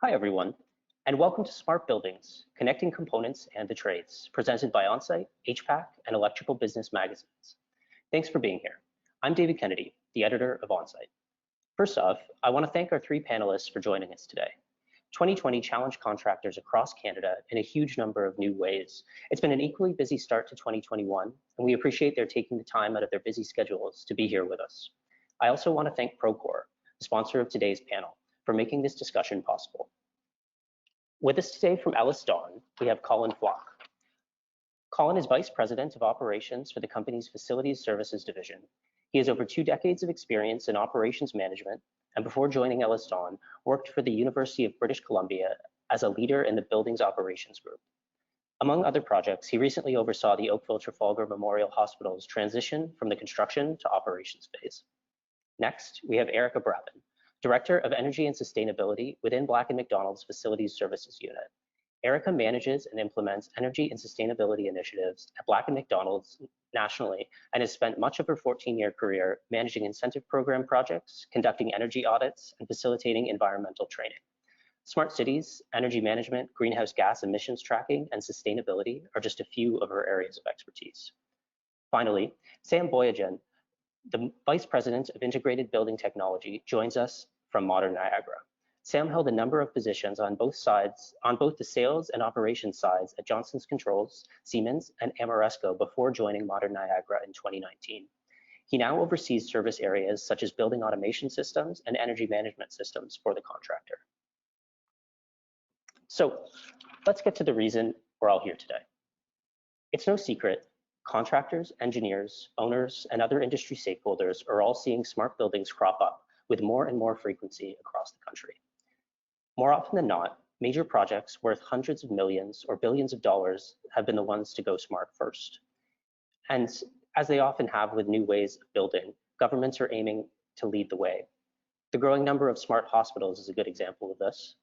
Hi, everyone, and welcome to Smart Buildings, Connecting Components and the Trades, presented by Onsite, HPAC, and Electrical Business magazines. Thanks for being here. I'm David Kennedy, the editor of Onsite. First off, I want to thank our three panelists for joining us today. 2020 challenged contractors across Canada in a huge number of new ways. It's been an equally busy start to 2021, and we appreciate their taking the time out of their busy schedules to be here with us. I also want to thank Procore, the sponsor of today's panel, for making this discussion possible. With us today from EllisDon, we have Colin Flock. Colin is Vice President of Operations for the company's Facilities Services Division. He has over 2 decades of experience in operations management, and before joining EllisDon, worked for the University of British Columbia as a leader in the Buildings Operations Group. Among other projects, he recently oversaw the Oakville-Trafalgar Memorial Hospital's transition from the construction to operations phase. Next, we have Erica Brabon, Director of Energy and Sustainability within Black McDonald's Facilities Services Unit. Erica manages and implements energy and sustainability initiatives at Black McDonald's nationally and has spent much of her 14-year career managing incentive program projects, conducting energy audits, and facilitating environmental training. Smart cities, energy management, greenhouse gas emissions tracking, and sustainability are just a few of her areas of expertise. Finally, Sam Boyajian, the Vice President of Integrated Building Technology, joins us from Modern Niagara. Sam held a number of positions on both the sales and operations sides at Johnson's Controls, Siemens, and Ameresco before joining Modern Niagara in 2019. He now oversees service areas such as building automation systems and energy management systems for the contractor. So let's get to the reason we're all here today. It's no secret, contractors, engineers, owners, and other industry stakeholders are all seeing smart buildings crop up with more and more frequency across the country. More often than not, major projects worth hundreds of millions or billions of dollars have been the ones to go smart first. And as they often have with new ways of building, governments are aiming to lead the way. The growing number of smart hospitals is a good example of this.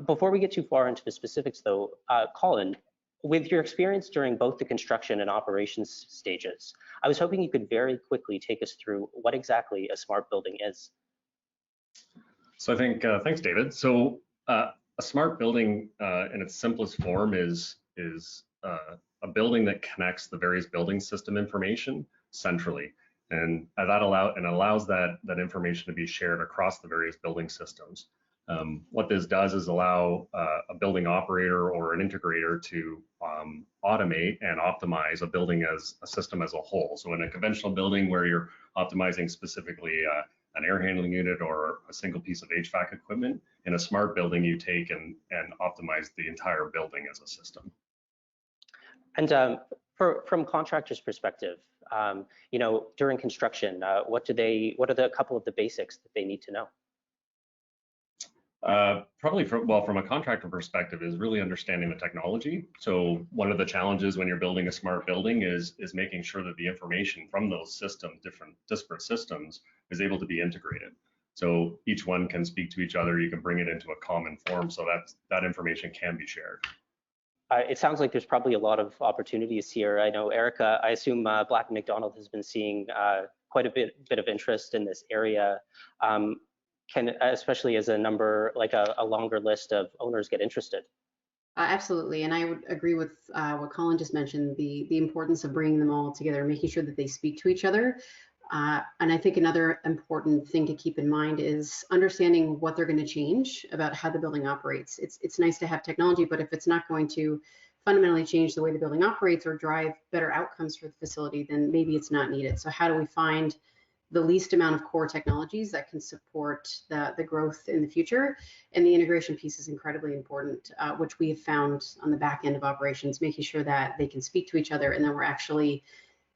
Before we get too far into the specifics though, Colin, with your experience during both the construction and operations stages, I was hoping you could very quickly take us through what exactly a smart building is. So I think, thanks, David. So a smart building in its simplest form is a building that connects the various building system information centrally. And that allows that information to be shared across the various building systems. What this does is allow a building operator or an integrator to automate and optimize a building as a system as a whole. So in a conventional building where you're optimizing specifically an air handling unit or a single piece of HVAC equipment, in a smart building you take and optimize the entire building as a system. And from contractors' perspective, during construction, what are the couple of the basics that they need to know? Probably from a contractor perspective is really understanding the technology. So one of the challenges when you're building a smart building is making sure that the information from those systems, different disparate systems, is able to be integrated. So each one can speak to each other. You can bring it into a common form so that information can be shared. It sounds like there's probably a lot of opportunities here. I know, Erica, I assume Black McDonald has been seeing quite a bit of interest in this area. Especially as a longer list of owners get interested. Absolutely, and I would agree with what Colin just mentioned, the importance of bringing them all together, making sure that they speak to each other. And I think another important thing to keep in mind is understanding what they're going to change about how the building operates. It's nice to have technology, but if it's not going to fundamentally change the way the building operates or drive better outcomes for the facility, then maybe it's not needed. So how do we find the least amount of core technologies that can support the growth in the future? And the integration piece is incredibly important, which we have found on the back end of operations, making sure that they can speak to each other, and then we're actually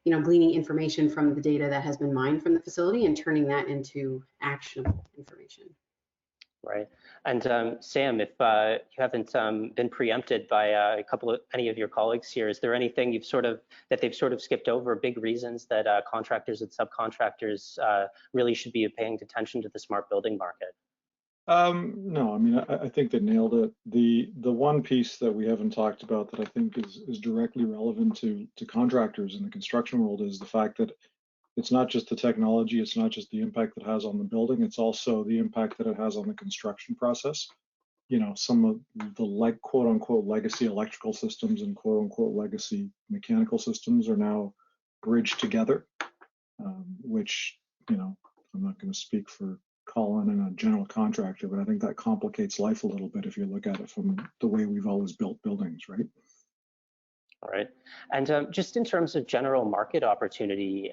gleaning information from the data that has been mined from the facility and turning that into actionable information. Right. And Sam, if you haven't been preempted by any of your colleagues here, is there anything that they've sort of skipped over, big reasons that contractors and subcontractors really should be paying attention to the smart building market? No, I mean, I think they nailed it. The one piece that we haven't talked about that I think is directly relevant to contractors in the construction world is the fact that it's not just the technology, it's not just the impact that it has on the building, it's also the impact that it has on the construction process. some of the quote unquote legacy electrical systems and quote unquote legacy mechanical systems are now bridged together, which, I'm not going to speak for Colin and a general contractor, but I think that complicates life a little bit if you look at it from the way we've always built buildings, right? All right. And just in terms of general market opportunity,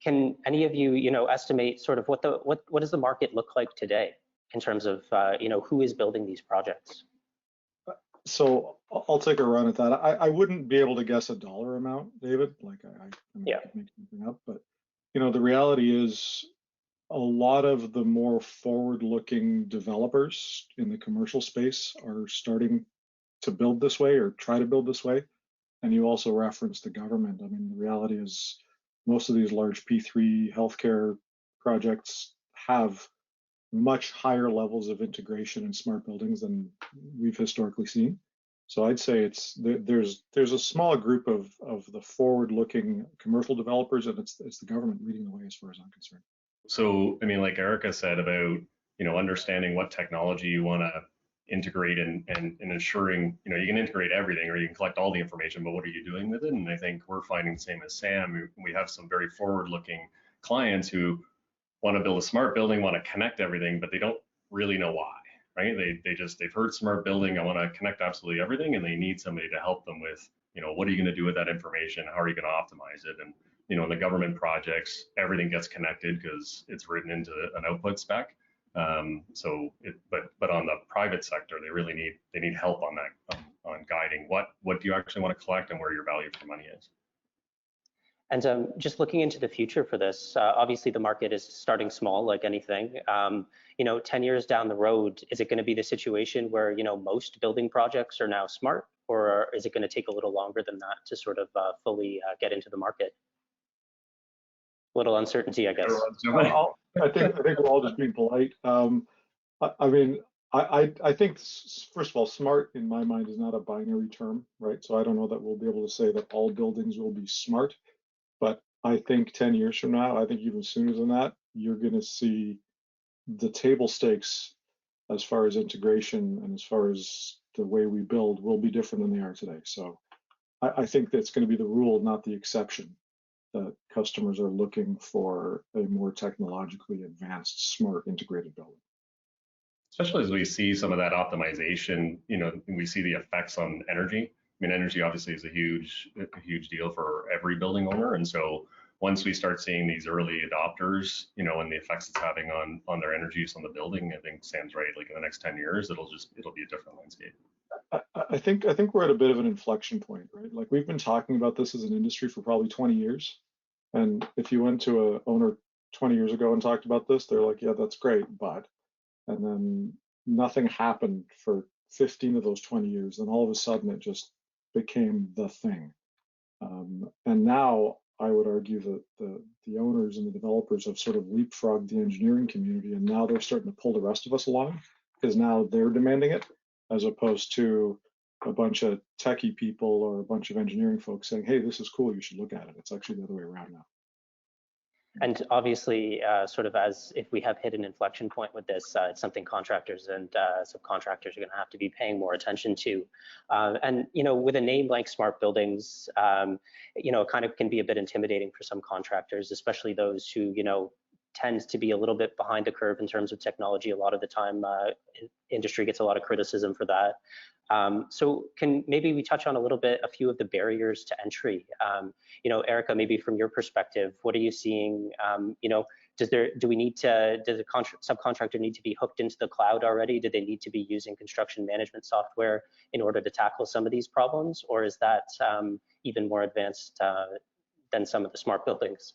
can any of you, estimate sort of what does the market look like today in terms of, who is building these projects? So I'll take a run at that. I wouldn't be able to guess a dollar amount, David. Like I could make something up, but the reality is a lot of the more forward-looking developers in the commercial space are starting to build this way or try to build this way. And you also referenced the government. I mean, the reality is most of these large P3 healthcare projects have much higher levels of integration in smart buildings than we've historically seen. So I'd say there's a small group of the forward-looking commercial developers, and it's the government leading the way as far as I'm concerned. So, I mean, like Erica said about, understanding what technology you want to integrate and ensuring, you can integrate everything or you can collect all the information, but what are you doing with it? And I think we're finding the same as Sam. We have some very forward-looking clients who want to build a smart building, want to connect everything, but they don't really know why, right? They've heard smart building, I want to connect absolutely everything, and they need somebody to help them with, what are you going to do with that information? How are you going to optimize it? And in the government projects, everything gets connected because it's written into an output spec. But on the private sector, they need help on that, on guiding what do you actually want to collect and where your value for money is. And just looking into the future for this, obviously the market is starting small, like anything. 10 years down the road, is it going to be the situation where most building projects are now smart, or is it going to take a little longer than that to sort of fully get into the market? A little uncertainty, I guess. I think we're all just being polite. I mean, I think, first of all, smart in my mind is not a binary term, right? So I don't know that we'll be able to say that all buildings will be smart, but I think 10 years from now, I think even sooner than that, you're going to see the table stakes as far as integration and as far as the way we build will be different than they are today. So I think that's going to be the rule, not the exception, that customers are looking for a more technologically advanced, smart, integrated building. Especially as we see some of that optimization, we see the effects on energy. I mean, energy obviously is a huge deal for every building owner. And so once we start seeing these early adopters, and the effects it's having on their energy use on the building, I think Sam's right. Like in the next 10 years, it'll be a different landscape. I think we're at a bit of an inflection point, right? Like we've been talking about this as an industry for probably 20 years. And if you went to a owner 20 years ago and talked about this, they're like, yeah, that's great, but, and then nothing happened for 15 of those 20 years. And all of a sudden it just became the thing. And now I would argue that the owners and the developers have sort of leapfrogged the engineering community, and now they're starting to pull the rest of us along because now they're demanding it, as opposed to a bunch of techie people or a bunch of engineering folks saying, hey, this is cool, you should look at it. It's actually the other way around now. And obviously, sort of as if we have hit an inflection point with this, it's something contractors and subcontractors are going to have to be paying more attention to. And with a name like smart buildings, it kind of can be a bit intimidating for some contractors, especially those who tends to be a little bit behind the curve in terms of technology. A lot of the time, industry gets a lot of criticism for that. So can maybe we touch on a few of the barriers to entry? Erica, maybe from your perspective, what are you seeing? Does the subcontractor need to be hooked into the cloud already? Do they need to be using construction management software in order to tackle some of these problems? Or is that even more advanced than some of the smart buildings?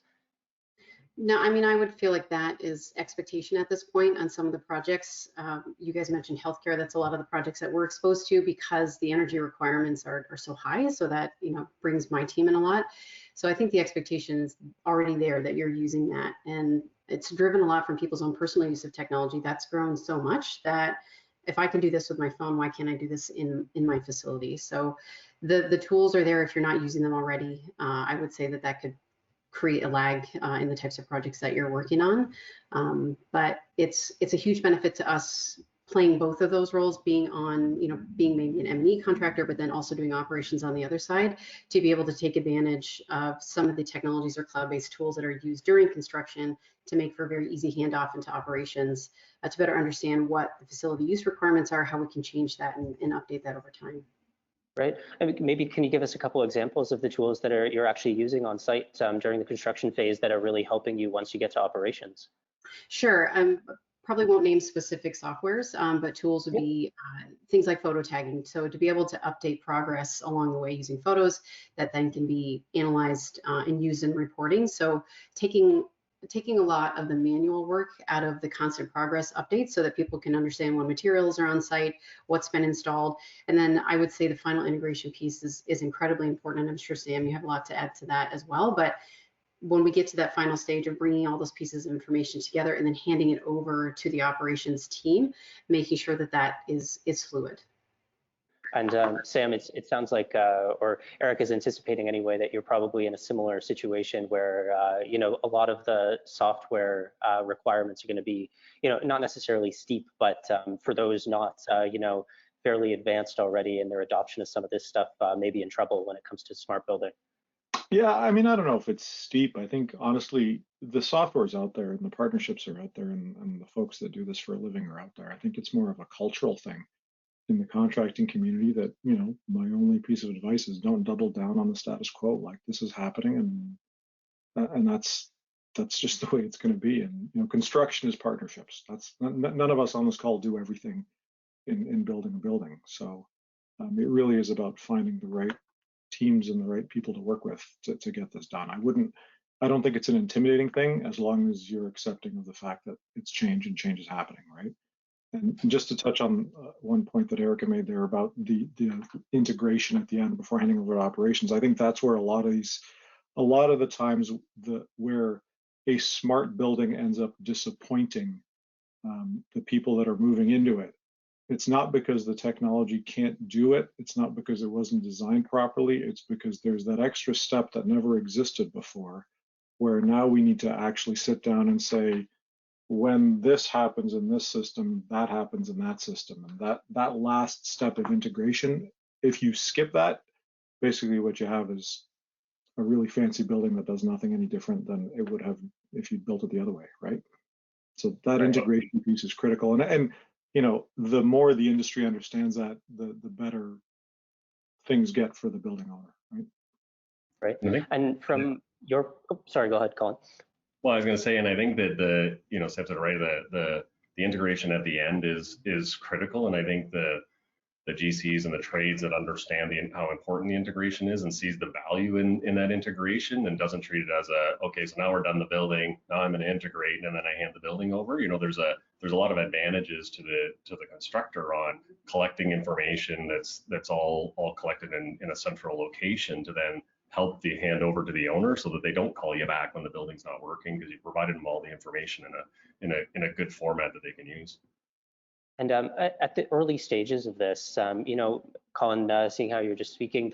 No, I mean, I would feel like that is expectation at this point on some of the projects. You guys mentioned healthcare. That's a lot of the projects that we're exposed to because the energy requirements are so high. So that, brings my team in a lot. So I think the expectation is already there that you're using that. And it's driven a lot from people's own personal use of technology. That's grown so much that if I can do this with my phone, why can't I do this in my facility? So the tools are there if you're not using them already. I would say that could create a lag in the types of projects that you're working on. But it's a huge benefit to us playing both of those roles, being on, being maybe an M&E contractor, but then also doing operations on the other side, to be able to take advantage of some of the technologies or cloud-based tools that are used during construction to make for a very easy handoff into operations, to better understand what the facility use requirements are, how we can change that and update that over time. Right. And maybe can you give us a couple examples of the tools that you're actually using on site during the construction phase that are really helping you once you get to operations? Sure. Probably won't name specific softwares, but tools would be things like photo tagging. So to be able to update progress along the way using photos that then can be analyzed and used in reporting. So taking a lot of the manual work out of the constant progress updates so that people can understand when materials are on site, what's been installed. And then I would say the final integration piece is incredibly important. And I'm sure, Sam, you have a lot to add to that as well. But when we get to that final stage of bringing all those pieces of information together and then handing it over to the operations team, making sure that that is fluid. And Sam, it sounds like, or Eric is anticipating anyway, that you're probably in a similar situation where, a lot of the software requirements are going to be, not necessarily steep, but for those not, fairly advanced already in their adoption of some of this stuff, may be in trouble when it comes to smart building. Yeah, I mean, I don't know if it's steep. I think honestly, the software's out there and the partnerships are out there and the folks that do this for a living are out there. I think it's more of a cultural thing in the contracting community that, my only piece of advice is don't double down on the status quo. Like, this is happening and that's just the way it's going to be. And, construction is partnerships. That's none of us on this call do everything in building a building. So it really is about finding the right teams and the right people to work with to get this done. I don't think it's an intimidating thing as long as you're accepting of the fact that it's change and change is happening, right? And just to touch on one point that Erica made there about the integration at the end before handing over to operations, I think that's where a lot of the times where a smart building ends up disappointing the people that are moving into it. It's not because the technology can't do it. It's not because it wasn't designed properly. It's because there's that extra step that never existed before, where now we need to actually sit down and say, when this happens in this system, that happens in that system. And that last step of integration, if you skip that, basically what you have is a really fancy building that does nothing any different than it would have if you built it the other way, right? So that integration piece is critical. And the more the industry understands that, the better things get for the building owner, right? Right. And from your, sorry, go ahead, Colin. Well, I was going to say, and I think that Seb said right, the integration at the end is critical, and I think the GCs and the trades that understand how important the integration is and sees the value in that integration and doesn't treat it as okay, so now we're done the building, now I'm going to integrate and then I hand the building over. There's a lot of advantages to the constructor on collecting information that's all collected in a central location to then help the handover to the owner so that they don't call you back when the building's not working because you provided them all the information in a good format that they can use. And at the early stages of this, Colin, seeing how you're just speaking,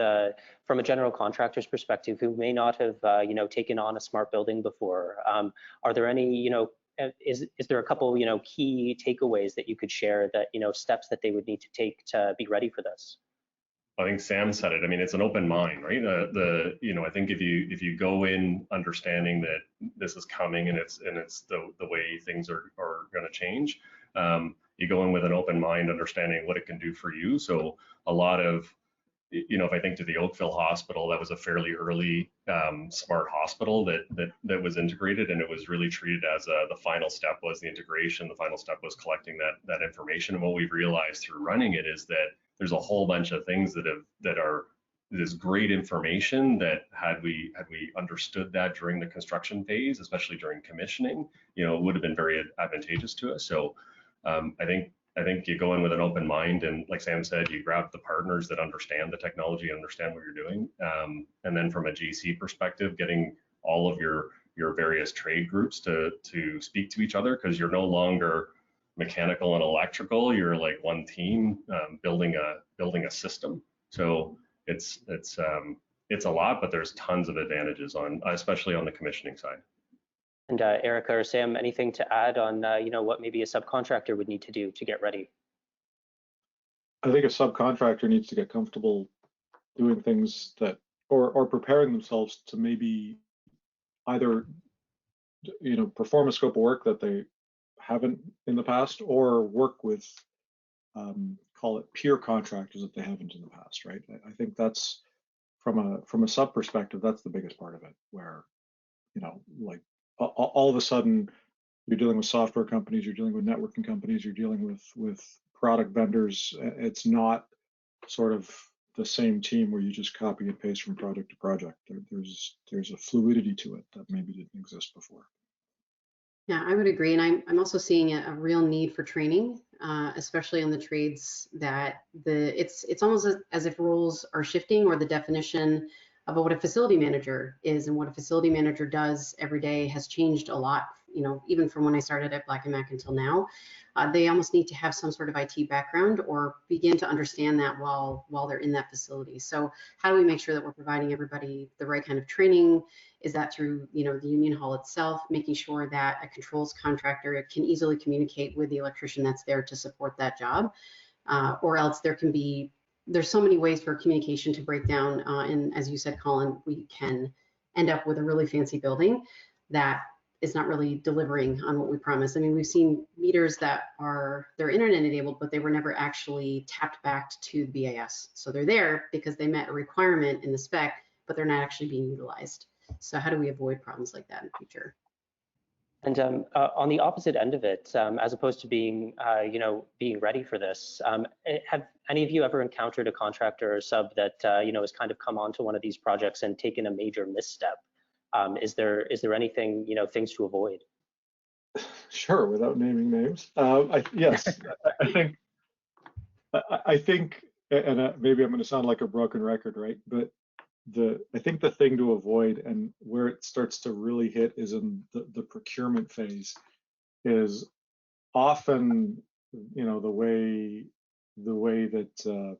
from a general contractor's perspective, who may not have, taken on a smart building before, are there any, is there a couple, key takeaways that you could share that, steps that they would need to take to be ready for this? I think Sam said it. I mean, it's an open mind, right? I think if you go in understanding that this is coming and it's the way things are going to change, you go in with an open mind, understanding what it can do for you. So a lot of, if I think to the Oakville Hospital, that was a fairly early smart hospital that was integrated, and it was really treated as the final step was the integration. The final step was collecting that information. And what we've realized through running it is that there's a whole bunch of things that are this great information that had we understood that during the construction phase, especially during commissioning, it would have been very advantageous to us. So I think you go in with an open mind, and like Sam said, you grab the partners that understand the technology, understand what you're doing, and then from a GC perspective, getting all of your various trade groups to speak to each other, because you're no longer mechanical and electrical. You're like one team building a system. So it's a lot, but there's tons of advantages especially on the commissioning side. And Erica or Sam, anything to add on, what maybe a subcontractor would need to do to get ready? I think a subcontractor needs to get comfortable doing things that, or preparing themselves to maybe either, perform a scope of work that they haven't in the past, or work with, call it peer contractors that they haven't in the past, right? I think that's from a sub perspective, that's the biggest part of it, where, like all of a sudden you're dealing with software companies, you're dealing with networking companies, you're dealing with product vendors. It's not sort of the same team where you just copy and paste from project to project. There's a fluidity to it that maybe didn't exist before. Yeah, I would agree. And I'm also seeing a real need for training, especially on the trades that it's almost as if roles are shifting, or the definition of what a facility manager is and what a facility manager does every day has changed a lot, even from when I started at Black & Mac until now. They almost need to have some sort of IT background or begin to understand that while they're in that facility. So how do we make sure that we're providing everybody the right kind of training? Is that through, the union hall itself, making sure that a controls contractor can easily communicate with the electrician that's there to support that job? Or else there's so many ways for communication to break down. And as you said, Colin, we can end up with a really fancy building that is not really delivering on what we promised. I mean, we've seen meters that they're internet enabled, but they were never actually tapped back to the BAS. So they're there because they met a requirement in the spec, but they're not actually being utilized. So how do we avoid problems like that in the future? And on the opposite end of it, as opposed to being, being ready for this, have any of you ever encountered a contractor or sub that, has kind of come onto one of these projects and taken a major misstep? Is there anything, things to avoid? Sure, without naming names. Yes, I think, and maybe I'm going to sound like a broken record, right? But I think the thing to avoid, and where it starts to really hit, is in the procurement phase. Is often, the way that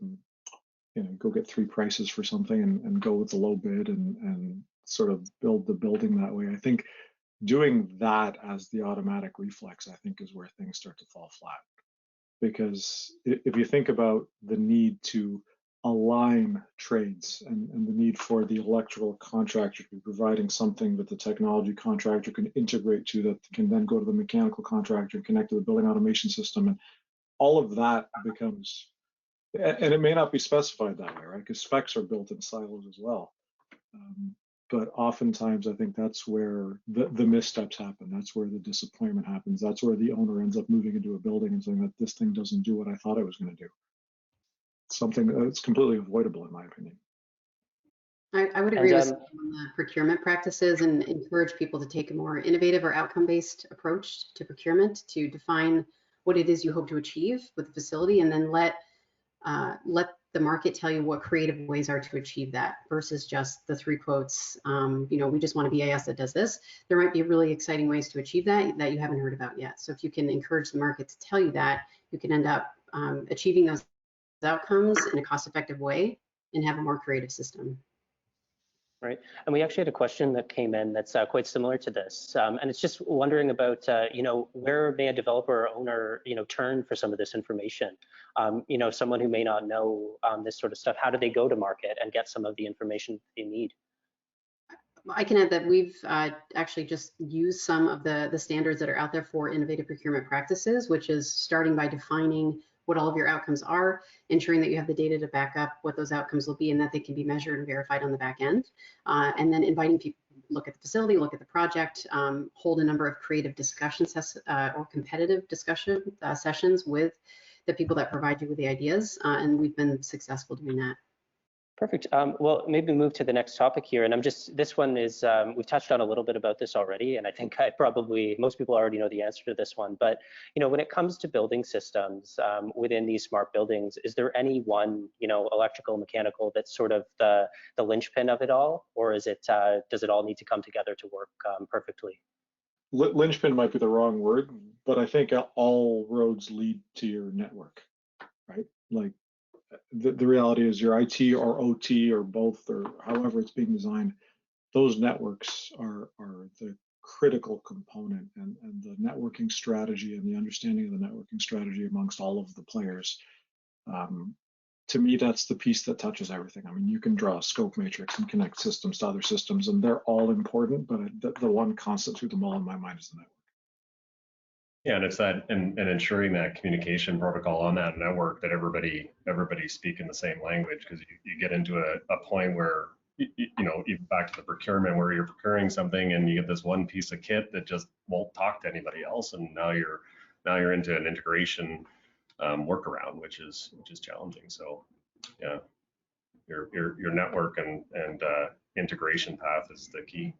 go get 3 prices for something and go with the low bid and sort of build the building that way. I think doing that as the automatic reflex, I think, is where things start to fall flat. Because if you think about the need to align trades and the need for the electrical contractor to be providing something that the technology contractor can integrate to, that can then go to the mechanical contractor and connect to the building automation system, and all of that becomes, and it may not be specified that way, right? Because specs are built in silos as well. But oftentimes, I think that's where the missteps happen. That's where the disappointment happens. That's where the owner ends up moving into a building and saying that this thing doesn't do what I thought it was going to do. Something that's completely avoidable, in my opinion. I would agree with on the procurement practices and encourage people to take a more innovative or outcome-based approach to procurement, to define what it is you hope to achieve with the facility, and then let the market tell you what creative ways are to achieve that, versus just the 3 quotes. We just want a BAS that does this. There might be really exciting ways to achieve that you haven't heard about yet. So if you can encourage the market to tell you that, you can end up achieving those outcomes in a cost-effective way and have a more creative system. Right. And we actually had a question that came in that's quite similar to this. And it's just wondering about, where may a developer or owner, turn for some of this information? Someone who may not know this sort of stuff, how do they go to market and get some of the information they need? I can add that we've actually just used some of the standards that are out there for innovative procurement practices, which is starting by defining what all of your outcomes are, ensuring that you have the data to back up what those outcomes will be and that they can be measured and verified on the back end. And then inviting people to look at the facility, look at the project, hold a number of creative discussion or competitive discussion sessions with the people that provide you with the ideas. And we've been successful doing that. Perfect. Well, maybe move to the next topic here. And this one is, we've touched on a little bit about this already, and I think most people already know the answer to this one. But, when it comes to building systems within these smart buildings, is there any one, electrical, mechanical, that's sort of the linchpin of it all? Or is it, does it all need to come together to work perfectly? Linchpin might be the wrong word, but I think all roads lead to your network, right? Like, the reality is your IT or OT or both, or however it's being designed, those networks are the critical component, and the networking strategy and the understanding of the networking strategy amongst all of the players To me, that's the piece that touches everything. I mean, you can draw a scope matrix and connect systems to other systems, and they're all important, but the one constant through them all in my mind is the network. Yeah, and it's that and ensuring that communication protocol on that network, that everybody speaking the same language, because you get into a point where you know, even back to the procurement, where you're procuring something and you get this one piece of kit that just won't talk to anybody else, and now you're into an integration workaround, which is challenging. So yeah, your network and integration path is the key.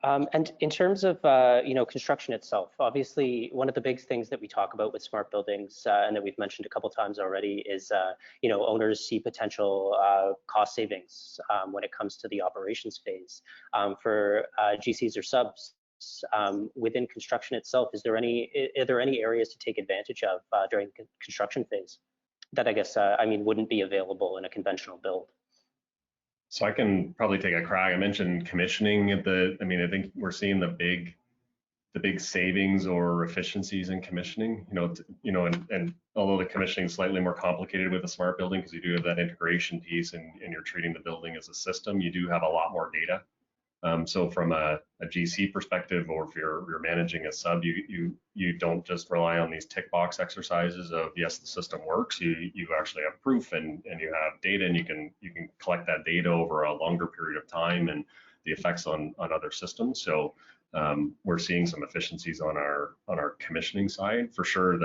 And in terms of you know, construction itself, obviously one of the big things that we talk about with smart buildings and that we've mentioned a couple times already is you know, owners see potential cost savings when it comes to the operations phase. For GCs or subs within construction itself, are there any areas to take advantage of during the construction phase that I guess I mean wouldn't be available in a conventional build? So I can probably take a crack. I mentioned commissioning at I mean, I think we're seeing the big savings or efficiencies in commissioning. And although the commissioning is slightly more complicated with a smart building, because you do have that integration piece and you're treating the building as a system, you do have a lot more data. So from a GC perspective, or if you're managing a sub, you don't just rely on these tick box exercises of yes, the system works. You actually have proof and you have data, and you can collect that data over a longer period of time and the effects on other systems. So we're seeing some efficiencies on our commissioning side for sure.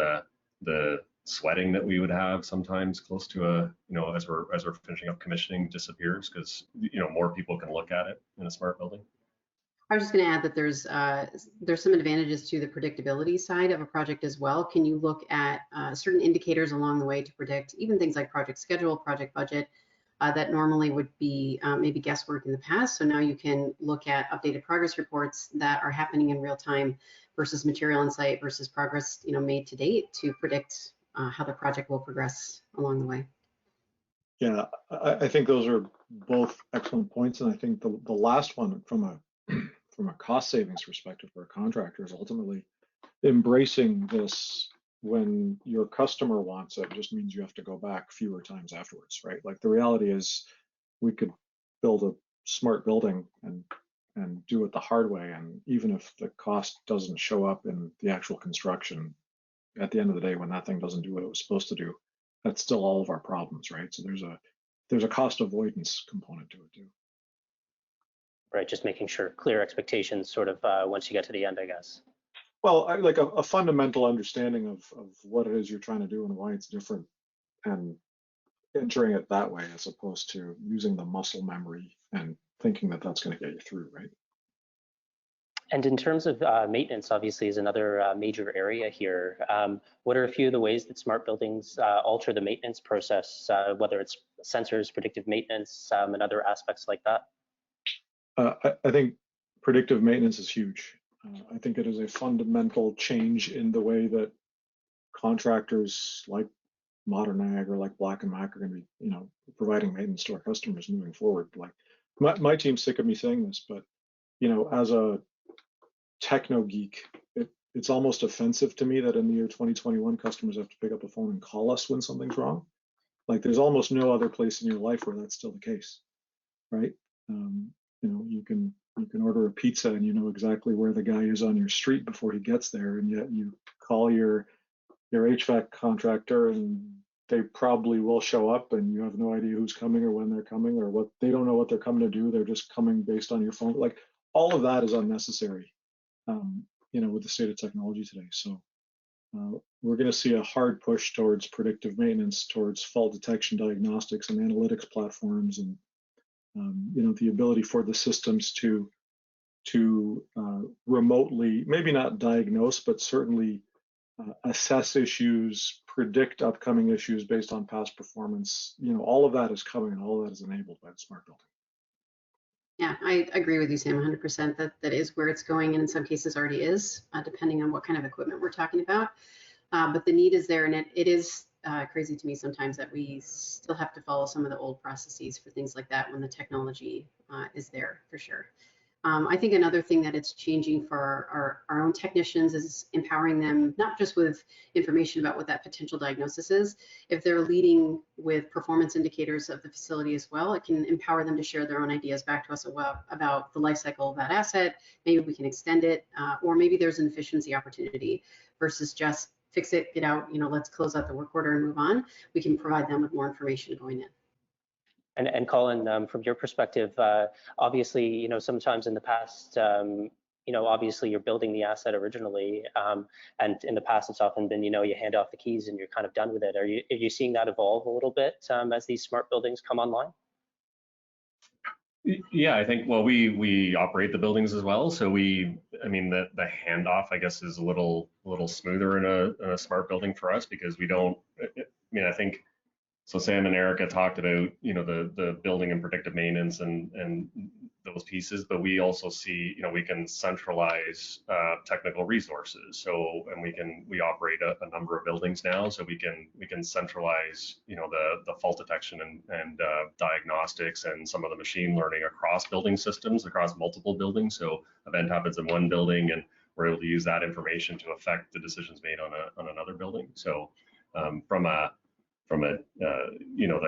The sweating that we would have sometimes close to as we're finishing up commissioning disappears, because more people can look at it in a smart building. I was just going to add that there's some advantages to the predictability side of a project as well. Can you look at certain indicators along the way to predict even things like project schedule, project budget, that normally would be maybe guesswork in the past. So now you can look at updated progress reports that are happening in real time versus material insight versus progress made to date to predict how the project will progress along the way. Yeah, I think those are both excellent points, and I think the last one from a cost savings perspective for a contractor is ultimately embracing this. When your customer wants it, just means you have to go back fewer times afterwards, right? Like the reality is, we could build a smart building and do it the hard way, and even if the cost doesn't show up in the actual construction, at the end of the day, when that thing doesn't do what it was supposed to do, that's still all of our problems, right? So there's a cost avoidance component to it too. Right, just making sure clear expectations sort of once you get to the end, I guess. Well, like a fundamental understanding of what it is you're trying to do and why it's different, and entering it that way as opposed to using the muscle memory and thinking that that's going to get you through, right? And in terms of maintenance, obviously, is another major area here. What are a few of the ways that smart buildings alter the maintenance process, whether it's sensors, predictive maintenance, and other aspects like that? I think predictive maintenance is huge. I think it is a fundamental change in the way that contractors like modern Niagara, like Black and Mac, are going to be, providing maintenance to our customers moving forward. Like my team's sick of me saying this, but as a techno geek, it's almost offensive to me that in the year 2021, customers have to pick up a phone and call us when something's wrong. Like there's almost no other place in your life where that's still the case, right? You can order a pizza and you know exactly where the guy is on your street before he gets there, and yet you call your HVAC contractor and they probably will show up and you have no idea who's coming or when they're coming or what. They don't know what they're coming to do. They're just coming based on your phone. Like all of that is unnecessary, with the state of technology today. So we're going to see a hard push towards predictive maintenance, towards fault detection, diagnostics, and analytics platforms, and the ability for the systems to remotely, maybe not diagnose, but certainly assess issues, predict upcoming issues based on past performance. All of that is coming, and all of that is enabled by the smart building. Yeah, I agree with you, Sam, 100%. That is where it's going, and in some cases already is, depending on what kind of equipment we're talking about. But the need is there, and it is crazy to me sometimes that we still have to follow some of the old processes for things like that when the technology is there, for sure. I think another thing that it's changing for our own technicians is empowering them, not just with information about what that potential diagnosis is. If they're leading with performance indicators of the facility as well, it can empower them to share their own ideas back to us about the life cycle of that asset. Maybe we can extend it, or maybe there's an efficiency opportunity versus just fix it, get out, let's close out the work order and move on. We can provide them with more information going in. And Colin, from your perspective, obviously, sometimes in the past, obviously you're building the asset originally, and in the past it's often been, you hand off the keys and you're kind of done with it. Are you seeing that evolve a little bit as these smart buildings come online? Yeah, I think, well, we operate the buildings as well. So the handoff, I guess, is a little smoother in a smart building for us because we don't, I think, so Sam and Erica talked about, the building and predictive maintenance and those pieces, but we also see, we can centralize technical resources. So, and we operate a number of buildings now, so we can centralize, the fault detection and diagnostics and some of the machine learning across building systems, across multiple buildings. So event happens in one building, and we're able to use that information to affect the decisions made on another building. So from the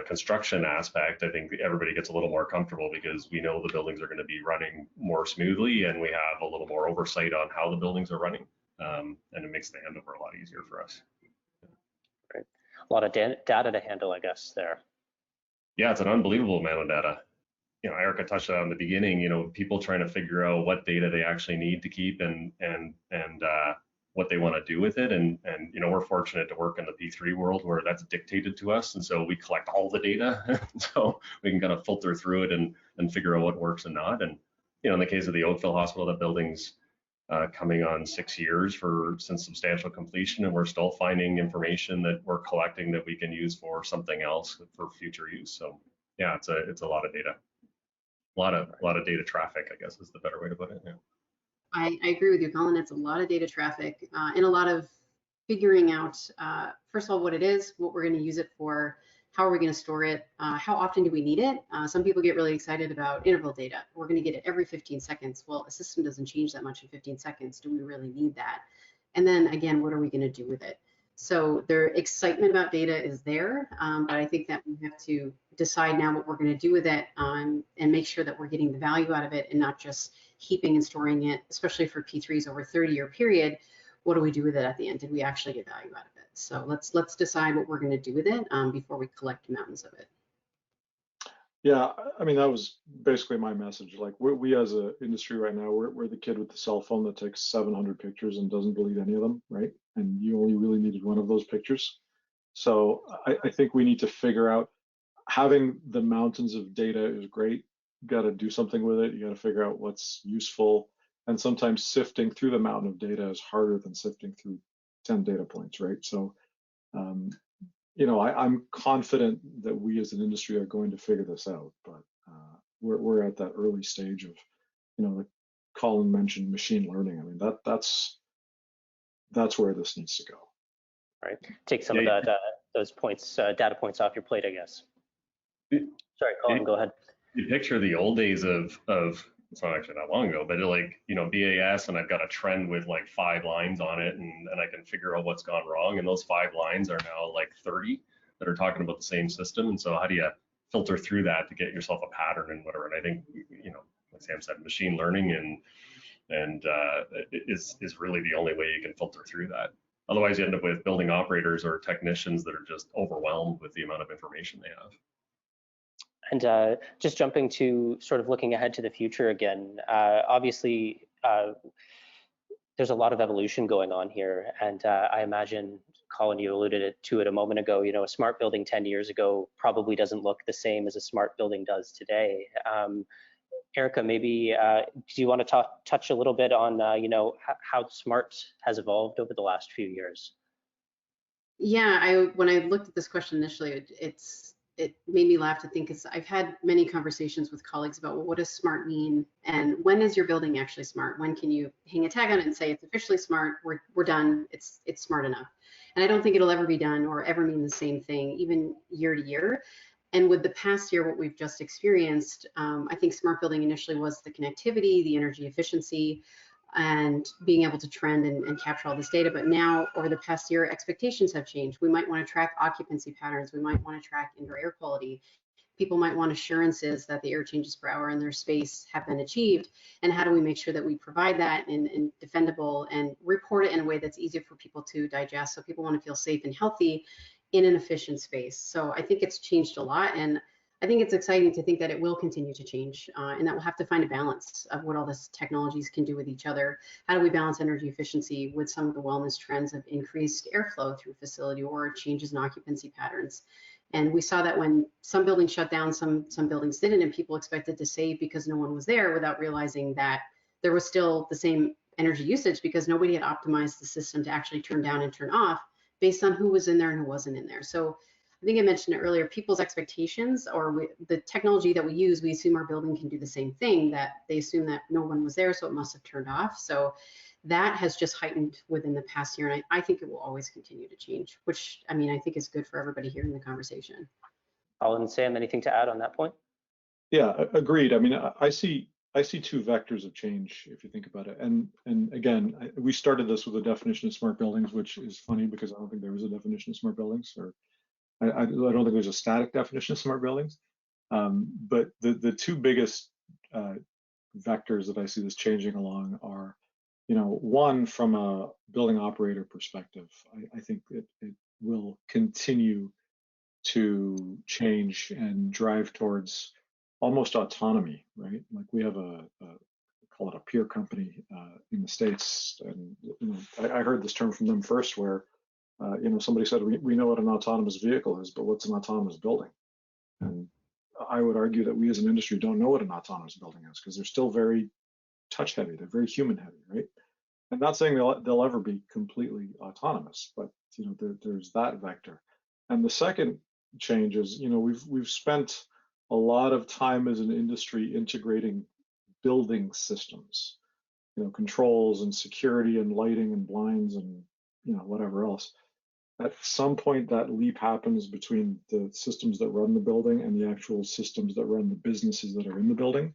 construction aspect, I think everybody gets a little more comfortable because we know the buildings are going to be running more smoothly, and we have a little more oversight on how the buildings are running, and it makes the handover a lot easier for us. Great. A lot of data to handle, I guess, there. Yeah, it's an unbelievable amount of data. Erica touched on in the beginning, people trying to figure out what data they actually need to keep and what they want to do with it. And we're fortunate to work in the P3 world where that's dictated to us. And so we collect all the data. So we can kind of filter through it and figure out what works and not. And, in the case of the Oakville Hospital, that building's coming on 6 years since substantial completion. And we're still finding information that we're collecting that we can use for something else for future use. So yeah, it's a lot of data. A lot of data traffic, I guess, is the better way to put it. Yeah. I agree with you, Colin. It's a lot of data traffic and a lot of figuring out, first of all, what it is, what we're going to use it for, how are we going to store it, how often do we need it? Some people get really excited about interval data. We're going to get it every 15 seconds. Well, a system doesn't change that much in 15 seconds. Do we really need that? And then again, what are we going to do with it? So their excitement about data is there, but I think that we have to decide now what we're going to do with it and make sure that we're getting the value out of it and not just keeping and storing it, especially for P3s over a 30-year period. What do we do with it at the end? Did we actually get value out of it? So let's decide what we're going to do with it before we collect mountains of it. Yeah, that was basically my message. Like we as an industry right now, we're the kid with the cell phone that takes 700 pictures and doesn't delete any of them, right? And you only really needed one of those pictures. So I think we need to figure out, having the mountains of data is great. You got to do something with it. You got to figure out what's useful. And sometimes sifting through the mountain of data is harder than sifting through 10 data points, right? So, I'm confident that we as an industry are going to figure this out, but we're at that early stage of, like Colin mentioned, machine learning. That's where this needs to go. Right. Take some of that those points, data points off your plate, I guess. Sorry, Colin, go ahead. You picture the old days of it's not actually that long ago, but BAS, and I've got a trend with like 5 lines on it, and I can figure out what's gone wrong. And those 5 lines are now like 30 that are talking about the same system. And so how do you filter through that to get yourself a pattern and whatever? And I think, like Sam said, machine learning and is really the only way you can filter through that. Otherwise, you end up with building operators or technicians that are just overwhelmed with the amount of information they have. And just jumping to sort of looking ahead to the future again, obviously there's a lot of evolution going on here. And I imagine, Colin, you alluded to it a moment ago, a smart building 10 years ago probably doesn't look the same as a smart building does today. Erica, maybe do you want to touch a little bit on how smart has evolved over the last few years? Yeah, when I looked at this question initially, it made me laugh to think, because I've had many conversations with colleagues about, well, what does smart mean? And when is your building actually smart? When can you hang a tag on it and say it's officially smart, we're done, it's smart enough? And I don't think it'll ever be done or ever mean the same thing, even year to year. And with the past year, what we've just experienced, I think smart building initially was the connectivity, the energy efficiency, and being able to trend and capture all this data. But now, over the past year, expectations have changed. We might want to track occupancy patterns. We might want to track indoor air quality. People might want assurances that the air changes per hour in their space have been achieved. And how do we make sure that we provide that in defendable and report it in a way that's easier for people to digest, so people want to feel safe and healthy in an efficient space. So I think it's changed a lot, and I think it's exciting to think that it will continue to change, and that we'll have to find a balance of what all these technologies can do with each other. How do we balance energy efficiency with some of the wellness trends of increased airflow through facility or changes in occupancy patterns? And we saw that when some buildings shut down, some buildings didn't, and people expected to save because no one was there, without realizing that there was still the same energy usage because nobody had optimized the system to actually turn down and turn off based on who was in there and who wasn't in there. So I think I mentioned it earlier, people's expectations, or the technology that we use, we assume our building can do the same thing, that they assume that no one was there, so it must have turned off. So that has just heightened within the past year, and I think it will always continue to change, which, I mean, I think is good for everybody here in the conversation. Colin and Sam, anything to add on that point? Yeah, agreed. I mean, I see two vectors of change if you think about it. And again, we started this with a definition of smart buildings, which is funny because I don't think there was a definition of smart buildings, or I don't think there's a static definition of smart buildings. But the two biggest vectors that I see this changing along are, one, from a building operator perspective, I think it will continue to change and drive towards almost autonomy, right? Like we have call it a peer company in the States, and I heard this term from them first, where somebody said we know what an autonomous vehicle is, but what's an autonomous building? And I would argue that we as an industry don't know what an autonomous building is, because they're still very touch heavy, they're very human heavy, right? I'm not saying they'll ever be completely autonomous, but there's that vector. And the second change is, we've spent a lot of time as an industry integrating building systems, controls and security and lighting and blinds and whatever else. At some point, that leap happens between the systems that run the building and the actual systems that run the businesses that are in the building.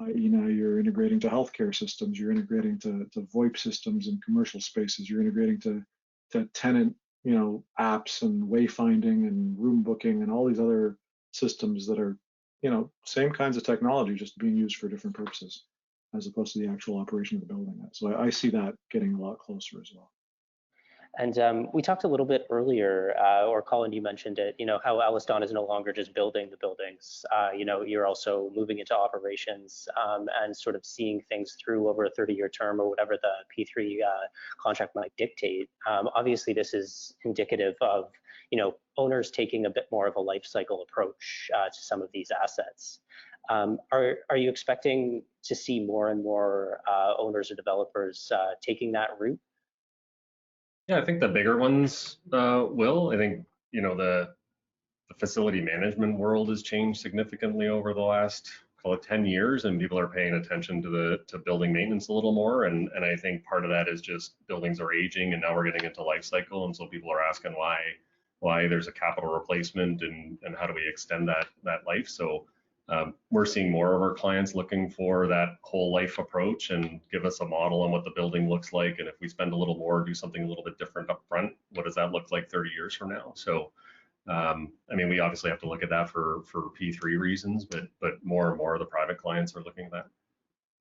Now you're integrating to healthcare systems, you're integrating to VoIP systems in commercial spaces, you're integrating to tenant apps and wayfinding and room booking and all these other systems that are same kinds of technology, just being used for different purposes as opposed to the actual operation of the building. So I see that getting a lot closer as well. And we talked a little bit earlier, or Colin, you mentioned it, how EllisDon is no longer just building the buildings. You're also moving into operations and sort of seeing things through over a 30-year term or whatever the P3 contract might dictate. Obviously, this is indicative of, owners taking a bit more of a life cycle approach to some of these assets. Are you expecting to see more and more owners or developers taking that route? Yeah, I think the bigger ones will. I think, the facility management world has changed significantly over the last, call it 10 years, and people are paying attention to building maintenance a little more. And I think part of that is just buildings are aging, and now we're getting into life cycle. And so people are asking why there's a capital replacement and how do we extend that life. So we're seeing more of our clients looking for that whole life approach and give us a model on what the building looks like. And if we spend a little more, do something a little bit different up front, what does that look like 30 years from now? So, we obviously have to look at that for P3 reasons, but more and more of the private clients are looking at that.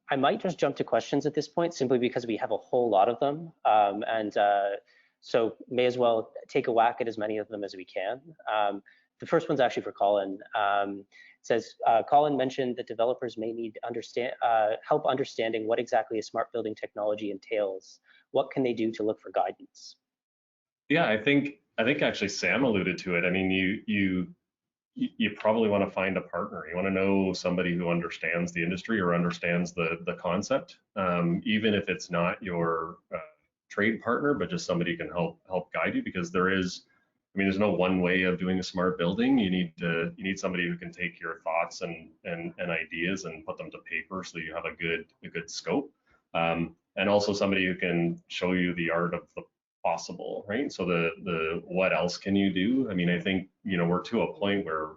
I might just jump to questions at this point, simply because we have a whole lot of them. So may as well take a whack at as many of them as we can. The first one's actually for Colin. It says, Colin mentioned that developers may need help understanding what exactly a smart building technology entails. What can they do to look for guidance? Yeah, I think actually Sam alluded to it. I mean, you probably want to find a partner. You want to know somebody who understands the industry or understands the concept, even if it's not your trade partner, but just somebody who can help guide you, because there's no one way of doing a smart building. You need somebody who can take your thoughts and ideas and put them to paper so you have a good scope, and also somebody who can show you the art of the possible, right? So the what else can you do? I mean, I think we're to a point where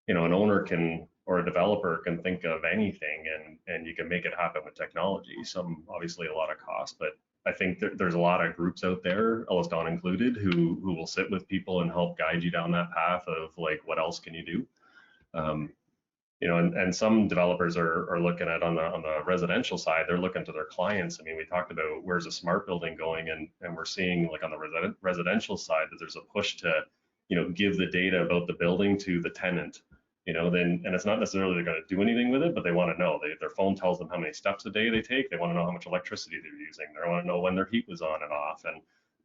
an owner can, or a developer can think of anything, and you can make it happen with technology. Some, obviously a lot of cost, but I think there's a lot of groups out there, EllisDon included, who will sit with people and help guide you down that path of like, what else can you do? And some developers are looking at on the residential side, they're looking to their clients. I mean, we talked about where's a smart building going, and we're seeing like on the residential side that there's a push to, give the data about the building to the tenant. And it's not necessarily they're going to do anything with it, but they want to know. Their phone tells them how many steps a day they take. They want to know how much electricity they're using. They want to know when their heat was on and off. And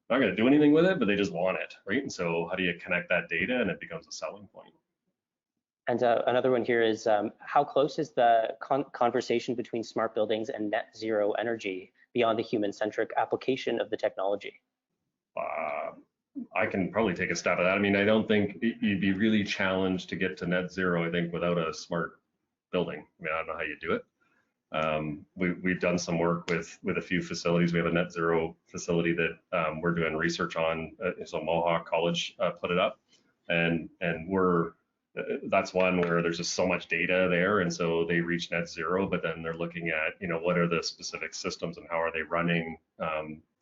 they're not going to do anything with it, but they just want it, right? And so how do you connect that data, and it becomes a selling point? And another one here is how close is the conversation between smart buildings and net zero energy beyond the human-centric application of the technology? I can probably take a stab at that. I mean, I don't think you'd be really challenged to get to net zero, I think, without a smart building. I mean, I don't know how you do it. We've done some work with a few facilities. We have a net zero facility that we're doing research on. So Mohawk College put it up, and that's one where there's just so much data there, and so they reach net zero, but then they're looking at, what are the specific systems and how are they running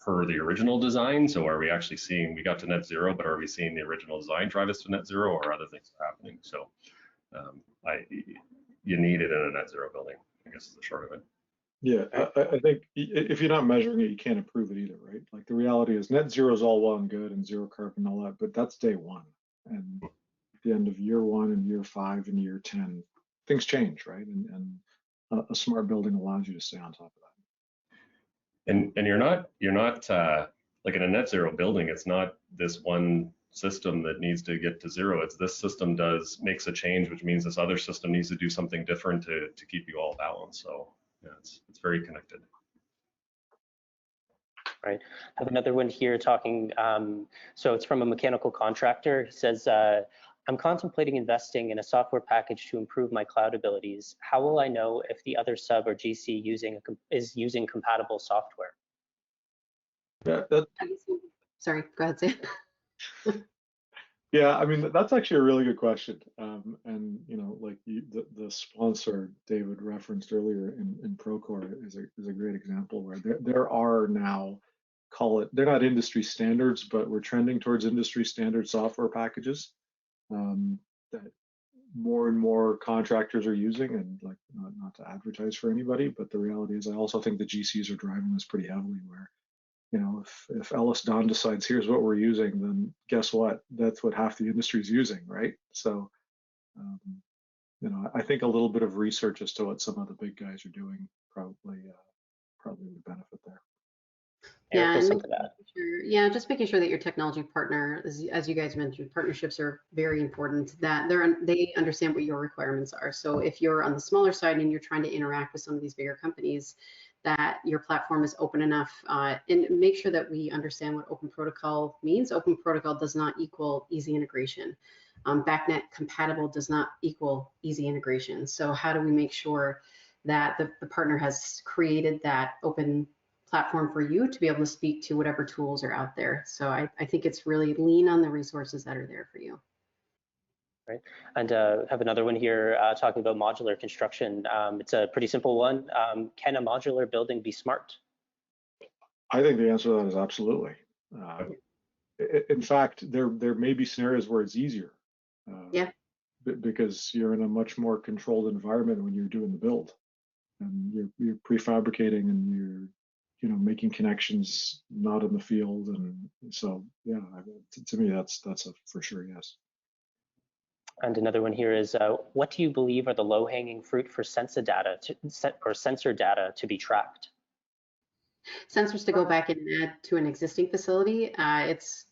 per the original design. So are we actually seeing, we got to net zero, but are we seeing the original design drive us to net zero, or other things are happening? So you need it in a net zero building, I guess is the short of it. Yeah, I think if you're not measuring it, you can't improve it either, right? Like the reality is net zero is all well and good and zero carbon and all that, but that's day one. And at the end of year 1 and year 5 and year 10, things change, right? And a smart building allows you to stay on top of that. And you're not like in a net zero building, it's not this one system that needs to get to zero. It's this system makes a change, which means this other system needs to do something different to keep you all balanced. So yeah, it's very connected. Right. I have another one here talking, so it's from a mechanical contractor. He says, I'm contemplating investing in a software package to improve my cloud abilities. How will I know if the other sub or GC is using compatible software? Yeah, Sorry, go ahead, Sam. Yeah, I mean, that's actually a really good question. And like the sponsor David referenced earlier in Procore is a great example where there are now, they're not industry standards, but we're trending towards industry standard software packages that more and more contractors are using. And like, not to advertise for anybody, but the reality is I also think the GCs are driving this pretty heavily where, if EllisDon decides here's what we're using, then guess what? That's what half the industry is using, right? So, I think a little bit of research as to what some of the big guys are doing probably would benefit there. Yeah, just making sure that your technology partner, as you guys mentioned, partnerships are very important. That they understand what your requirements are. So if you're on the smaller side and you're trying to interact with some of these bigger companies, that your platform is open enough, and make sure that we understand what open protocol means. Open protocol does not equal easy integration. BACnet compatible does not equal easy integration. So how do we make sure that the partner has created that open platform for you to be able to speak to whatever tools are out there? So I think it's really lean on the resources that are there for you. Right. And have another one here talking about modular construction. It's a pretty simple one. Can a modular building be smart? I think the answer to that is absolutely. In fact, there may be scenarios where it's easier. Yeah. Because you're in a much more controlled environment when you're doing the build, and you're prefabricating and you're making connections not in the field, and so yeah, to me that's a for sure yes. And another one here is, what do you believe are the low-hanging fruit for sensor data to be tracked? Sensors to go back and add to an existing facility. It's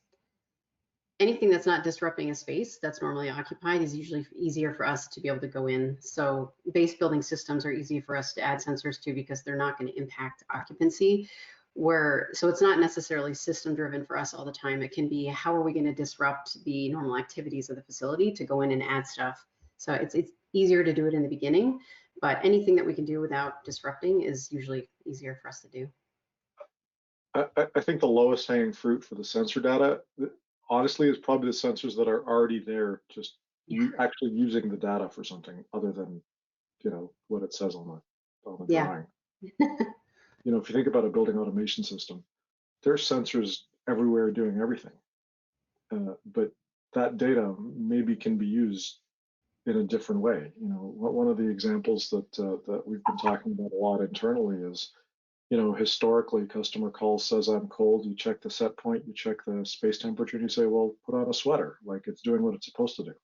anything that's not disrupting a space that's normally occupied is usually easier for us to be able to go in. So base building systems are easy for us to add sensors to because they're not going to impact occupancy. So it's not necessarily system driven for us all the time. It can be, how are we going to disrupt the normal activities of the facility to go in and add stuff? So it's easier to do it in the beginning, but anything that we can do without disrupting is usually easier for us to do. I think the lowest hanging fruit for the sensor data, honestly, is probably the sensors that are already there, just actually using the data for something other than, what it says on the Yeah. drawing. If you think about a building automation system, there's sensors everywhere doing everything. But that data maybe can be used in a different way. One of the examples that we've been talking about a lot internally is, historically, customer calls, says I'm cold, you check the set point, you check the space temperature, and you say, well, put on a sweater, like it's doing what it's supposed to do.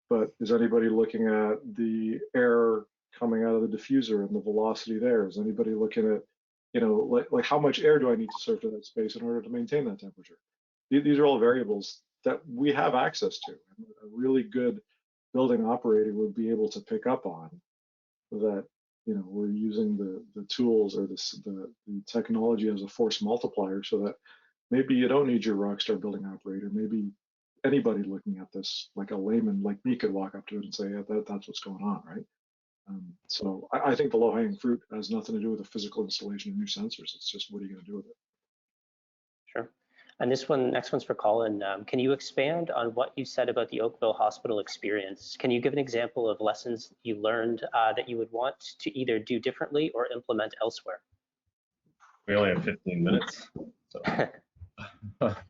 But is anybody looking at the air coming out of the diffuser and the velocity there? Is anybody looking at, like how much air do I need to serve to that space in order to maintain that temperature? These are all variables that we have access to. And a really good building operator would be able to pick up on that. We're using the tools or the technology as a force multiplier, so that maybe you don't need your rockstar building operator. Maybe anybody looking at this, like a layman like me, could walk up to it and say, yeah, that's what's going on, right? So I think the low-hanging fruit has nothing to do with the physical installation of new sensors. It's just, what are you going to do with it? Sure. And next one's for Colin. Can you expand on what you said about the Oakville Hospital experience? Can you give an example of lessons you learned that you would want to either do differently or implement elsewhere? We only have 15 minutes. So.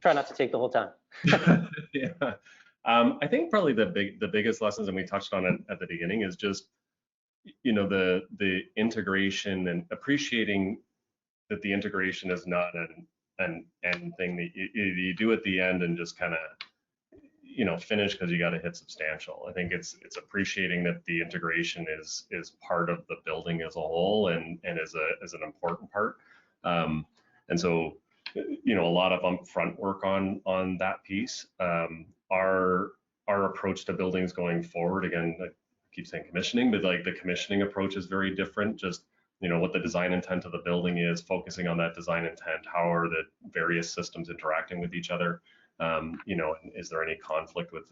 Try not to take the whole time. Yeah. I think probably the biggest lessons, and we touched on it at the beginning, is just, the integration and appreciating that the integration is not an end thing that you do at the end and just kind of, finish because you got to hit substantial. I think it's appreciating that the integration is part of the building as a whole and is an important part. And so, a lot of upfront work on that piece. Our approach to buildings going forward, again, I keep saying commissioning, but like the commissioning approach is very different. Just, what the design intent of the building is, focusing on that design intent. How are the various systems interacting with each other? Is there any conflict with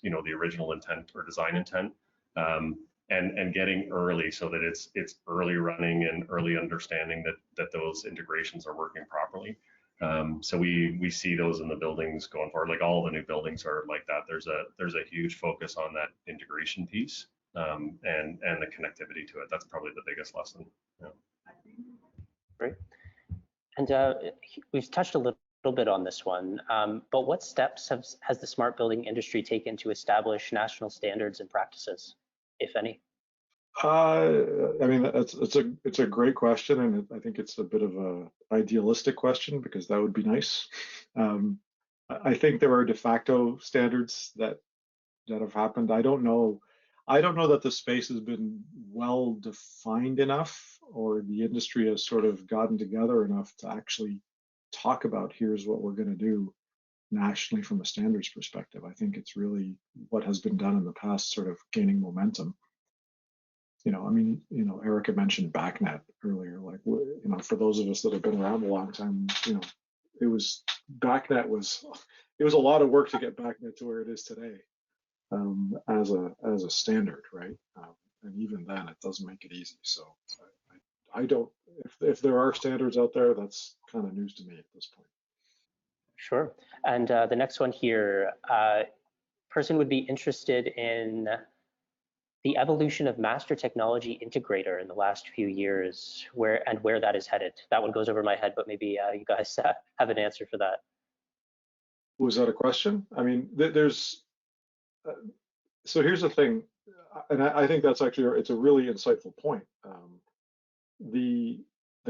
the original intent or design intent? And getting early so that it's early running and early understanding that those integrations are working properly. So we see those in the buildings going forward. Like all the new buildings are like that. There's a huge focus on that integration piece and the connectivity to it. That's probably the biggest lesson. Yeah. Great. And we've touched a little bit on this one, but what steps has the smart building industry taken to establish national standards and practices, if any? I mean, it's a great question, and I think it's a bit of a idealistic question, because that would be nice. I think there are de facto standards that have happened. I don't know that the space has been well defined enough, or the industry has sort of gotten together enough to actually talk about, here's what we're going to do nationally from a standards perspective. I think it's really what has been done in the past sort of gaining momentum. I mean, Erica mentioned BACnet earlier. Like, for those of us that have been around a long time, BACnet was a lot of work to get BACnet to where it is today, as a standard, right? And even then, it doesn't make it easy. So I don't. If there are standards out there, that's kind of news to me at this point. Sure. And the next one here, person would be interested in the evolution of master technology integrator in the last few years, where that is headed. That one goes over my head, but maybe you guys have an answer for that. Was that a question? I mean, there's. So here's the thing, and I think that's actually, it's a really insightful point. The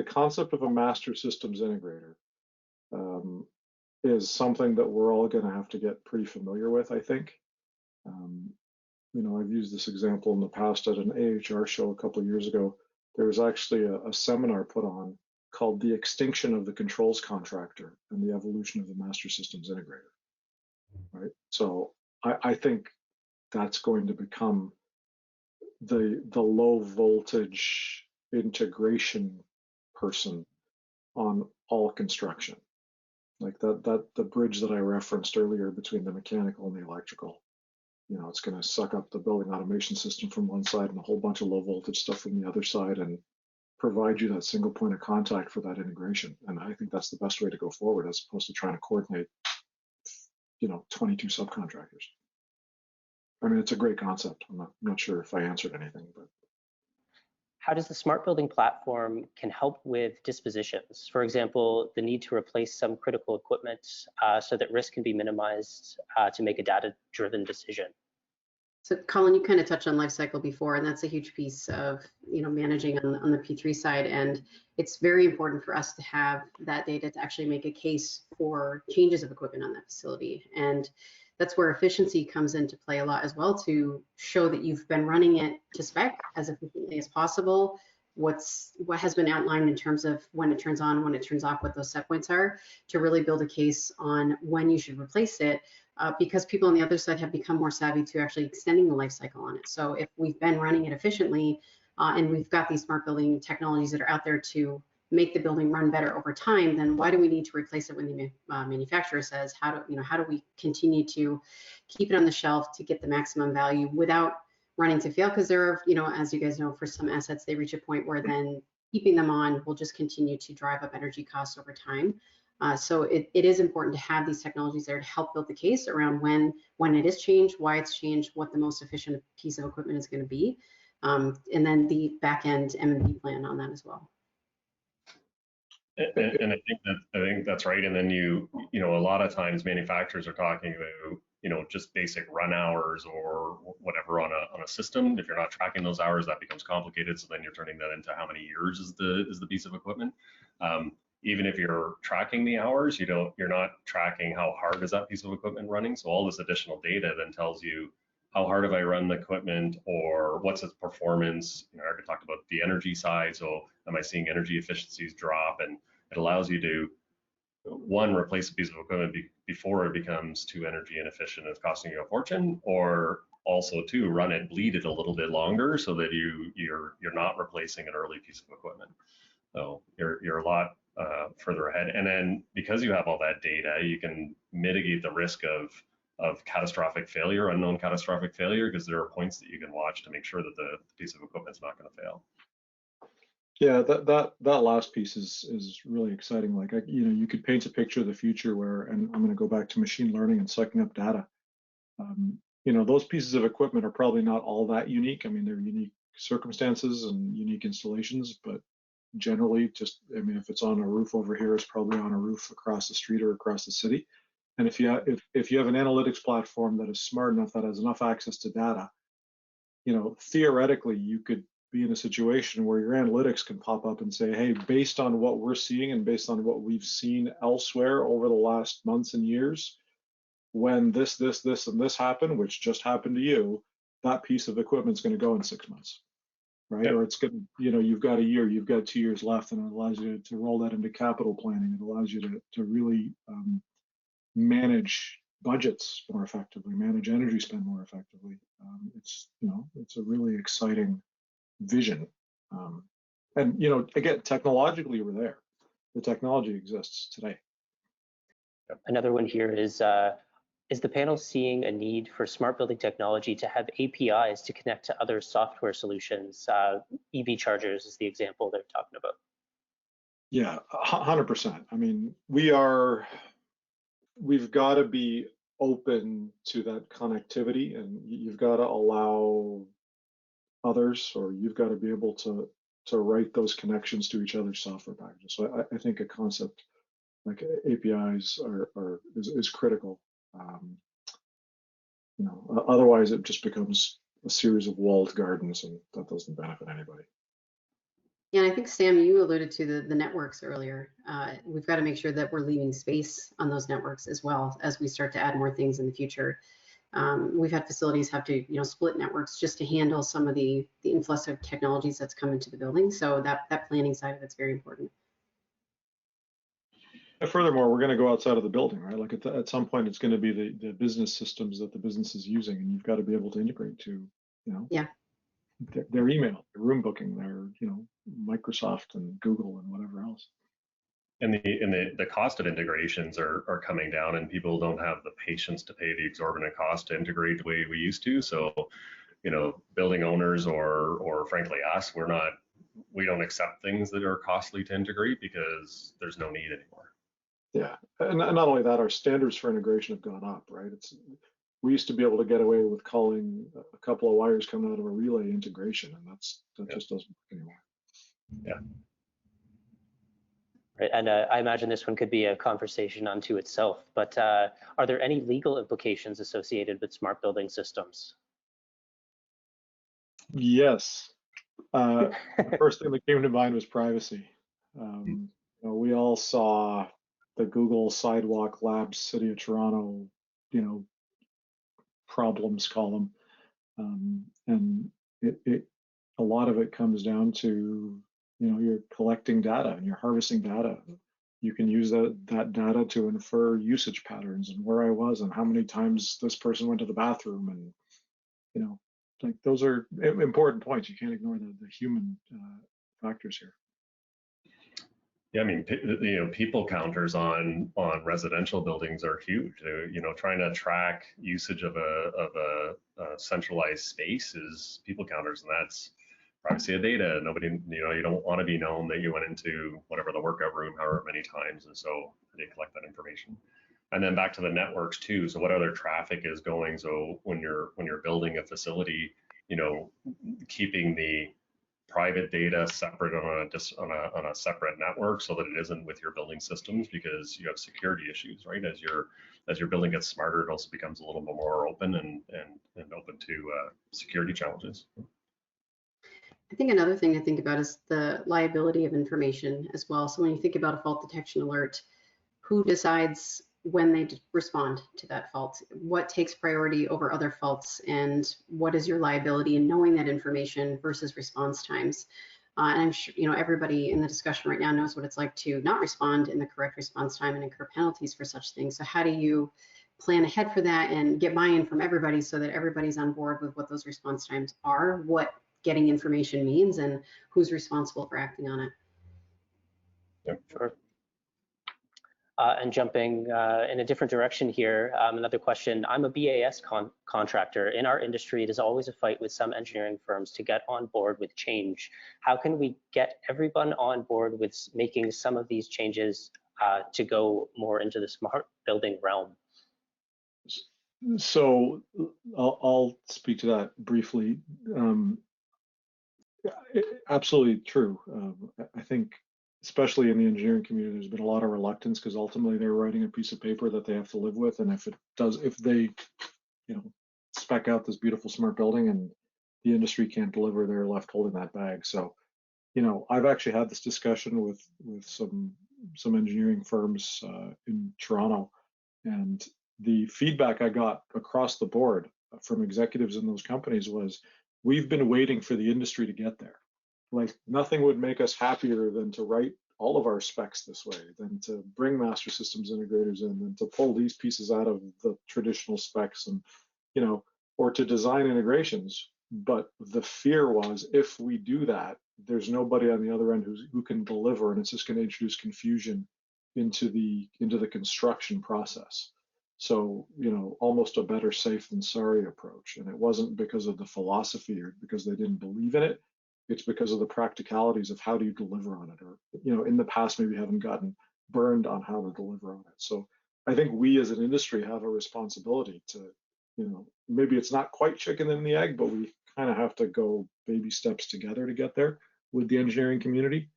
concept of a master systems integrator is something that we're all going to have to get pretty familiar with, I think. I've used this example in the past at an AHR show a couple of years ago. There was actually a seminar put on called The Extinction of the Controls Contractor and the Evolution of the Master Systems Integrator, right? So I think that's going to become the low voltage integration person on all construction. Like that the bridge that I referenced earlier between the mechanical and the electrical. It's going to suck up the building automation system from one side and a whole bunch of low voltage stuff from the other side, and provide you that single point of contact for that integration. And I think that's the best way to go forward, as opposed to trying to coordinate, 22 subcontractors. I mean, it's a great concept. I'm not sure if I answered anything, but. How does the smart building platform can help with dispositions? For example, the need to replace some critical equipment so that risk can be minimized to make a data-driven decision. So Colin, you kind of touched on life cycle before, and that's a huge piece of managing on the P3 side. And it's very important for us to have that data to actually make a case for changes of equipment on that facility. And that's where efficiency comes into play a lot as well, to show that you've been running it to spec as efficiently as possible. What has been outlined in terms of when it turns on, when it turns off, what those set points are, to really build a case on when you should replace it. Because people on the other side have become more savvy to actually extending the life cycle on it. So if we've been running it efficiently and we've got these smart building technologies that are out there to make the building run better over time, then why do we need to replace it when the manufacturer says, how do we continue to keep it on the shelf to get the maximum value without running to fail? Because there are, as you guys know, for some assets, they reach a point where then keeping them on will just continue to drive up energy costs over time. So it is important to have these technologies there to help build the case around when it is changed, why it's changed, what the most efficient piece of equipment is going to be, and then the back end M&B plan on that as well. And I think that's right. And then a lot of times manufacturers are talking about just basic run hours or whatever on a system. If you're not tracking those hours, that becomes complicated. So then you're turning that into how many years is the piece of equipment. Even if you're tracking the hours, you're not tracking how hard is that piece of equipment running. So all this additional data then tells you how hard have I run the equipment, or what's its performance. Erica talked about the energy side. So am I seeing energy efficiencies drop? And it allows you to, one, replace a piece of equipment before it becomes too energy inefficient and it's costing you a fortune, or also to run it, bleed it a little bit longer so that you're not replacing an early piece of equipment. So you're a lot further ahead. And then because you have all that data, you can mitigate the risk of catastrophic failure, unknown catastrophic failure, because there are points that you can watch to make sure that the piece of equipment's not going to fail. Yeah, that last piece is really exciting. Like, you could paint a picture of the future where, and I'm going to go back to machine learning and sucking up data. Those pieces of equipment are probably not all that unique. I mean, they're unique circumstances and unique installations, but generally, if it's on a roof over here, it's probably on a roof across the street or across the city. And if you have an analytics platform that is smart enough, that has enough access to data, theoretically, you could be in a situation where your analytics can pop up and say, hey, based on what we're seeing and based on what we've seen elsewhere over the last months and years, when this, and this happened, which just happened to you, that piece of equipment is going to go in 6 months. Right? Yep. Or it's good, you've got a year, you've got 2 years left, and it allows you to roll that into capital planning. It allows you to really manage budgets more effectively, manage energy spend more effectively. It's a really exciting vision. And again, technologically, we're there. The technology exists today. Another one here is the panel seeing a need for smart building technology to have APIs to connect to other software solutions? EV chargers is the example they're talking about. Yeah, 100%. I mean, we've got to be open to that connectivity, and you've got to allow others, or you've got to be able to write those connections to each other's software packages. So I think a concept like APIs is critical. Otherwise it just becomes a series of walled gardens, and that doesn't benefit anybody. Yeah, and I think, Sam, you alluded to the networks earlier. We've got to make sure that we're leaving space on those networks as well as we start to add more things in the future. We've had facilities have to, split networks just to handle some of the influx of technologies that's come into the building. So that planning side of it's very important. Furthermore, we're going to go outside of the building, right? Like at some point, it's going to be the business systems that the business is using, and you've got to be able to integrate to, yeah, their email, their room booking, their, Microsoft and Google and whatever else. And the cost of integrations are coming down, and people don't have the patience to pay the exorbitant cost to integrate the way we used to. So, building owners or frankly us, we don't accept things that are costly to integrate because there's no need anymore. Yeah, and not only that, our standards for integration have gone up, right? we used to be able to get away with calling a couple of wires coming out of a relay integration, and that just doesn't work anymore. Yeah. Right, and I imagine this one could be a conversation unto itself, but are there any legal implications associated with smart building systems? Yes. The first thing that came to mind was privacy. We all saw the Google Sidewalk Labs City of Toronto, problems column, and a lot of it comes down to, you're collecting data and you're harvesting data. You can use that data to infer usage patterns and where I was and how many times this person went to the bathroom, and like those are important points. You can't ignore the human factors here. Yeah, I mean, people counters on residential buildings are huge. Trying to track usage of a centralized space is people counters, and that's privacy of data. Nobody, you don't want to be known that you went into whatever the workout room however many times, and so they collect that information. And then back to the networks too. So what other traffic is going? So when you're building a facility, keeping the private data separate on a separate network so that it isn't with your building systems, because you have security issues, right? As your building gets smarter, it also becomes a little bit more open and open to security challenges. I think another thing to think about is the liability of information as well. So when you think about a fault detection alert, who decides when they respond to that fault? What takes priority over other faults, and what is your liability in knowing that information versus response times? And I'm sure everybody in the discussion right now knows what it's like to not respond in the correct response time and incur penalties for such things. So how do you plan ahead for that and get buy-in from everybody so that everybody's on board with what those response times are, what getting information means, and who's responsible for acting on it? Yep. Sure. And jumping in a different direction here, another question. I'm a BAS contractor. In our industry, it is always a fight with some engineering firms to get on board with change. How can we get everyone on board with making some of these changes to go more into the smart building realm? So I'll speak to that briefly. Absolutely true. I think, especially in the engineering community, there's been a lot of reluctance because ultimately they're writing a piece of paper that they have to live with, and if they spec out this beautiful smart building and the industry can't deliver, they're left holding that bag. So I've actually had this discussion with some engineering firms in Toronto, and the feedback I got across the board from executives in those companies was, we've been waiting for the industry to get there. Like, nothing would make us happier than to write all of our specs this way, than to bring master systems integrators in, than to pull these pieces out of the traditional specs, and or to design integrations. But the fear was, if we do that, there's nobody on the other end who can deliver, and it's just going to introduce confusion into the construction process. So, almost a better safe than sorry approach. And it wasn't because of the philosophy or because they didn't believe in it. It's because of the practicalities of how do you deliver on it, or, in the past, maybe haven't gotten burned on how to deliver on it. So I think we as an industry have a responsibility to, maybe it's not quite chicken and the egg, but we kind of have to go baby steps together to get there with the engineering community.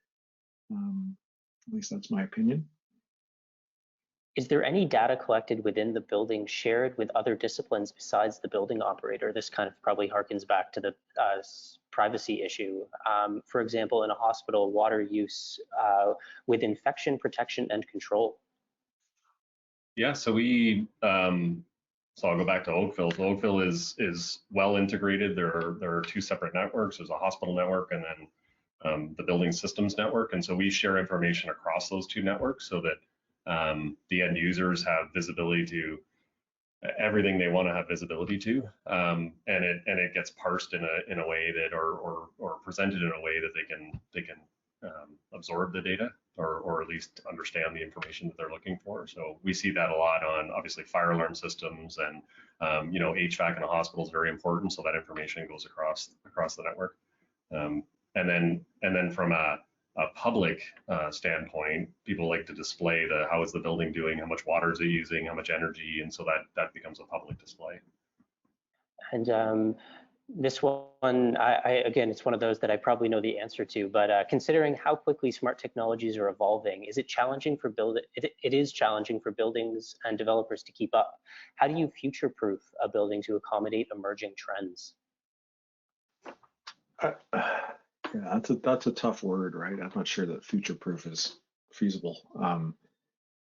At least that's my opinion. Is there any data collected within the building shared with other disciplines besides the building operator? This kind of probably harkens back to the privacy issue. For example, in a hospital, water use with infection protection and control. Yeah, so so I'll go back to Oakville. So Oakville is well integrated. There are two separate networks. There's a hospital network and then the building systems network. And so we share information across those two networks so that the end users have visibility to everything they want to have visibility to, and it gets parsed in a way that or presented in a way that they can absorb the data or at least understand the information that they're looking for. So we see that a lot on obviously fire alarm systems, and HVAC in a hospital is very important, so that information goes across the network. And then from a a public standpoint, people like to display how is the building doing, how much water is it using, how much energy, and so that becomes a public display. And this one, again, it's one of those that I probably know the answer to, but considering how quickly smart technologies are evolving, is it challenging for it is challenging for buildings and developers to keep up. How do you future-proof a building to accommodate emerging trends? Yeah, that's a tough word, right? I'm not sure that future-proof is feasible.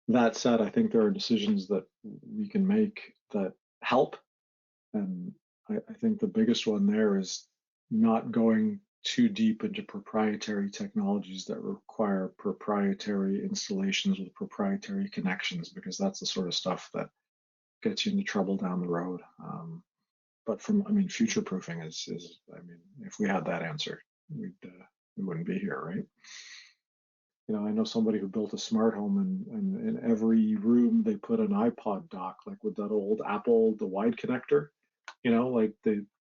That said, I think there are decisions that we can make that help, and I think the biggest one there is not going too deep into proprietary technologies that require proprietary installations with proprietary connections, because that's the sort of stuff that gets you into trouble down the road. But future proofing is, if we had that answer, we wouldn't be here, right? I know somebody who built a smart home, and in every room they put an iPod dock, like with that old Apple, the wide connector,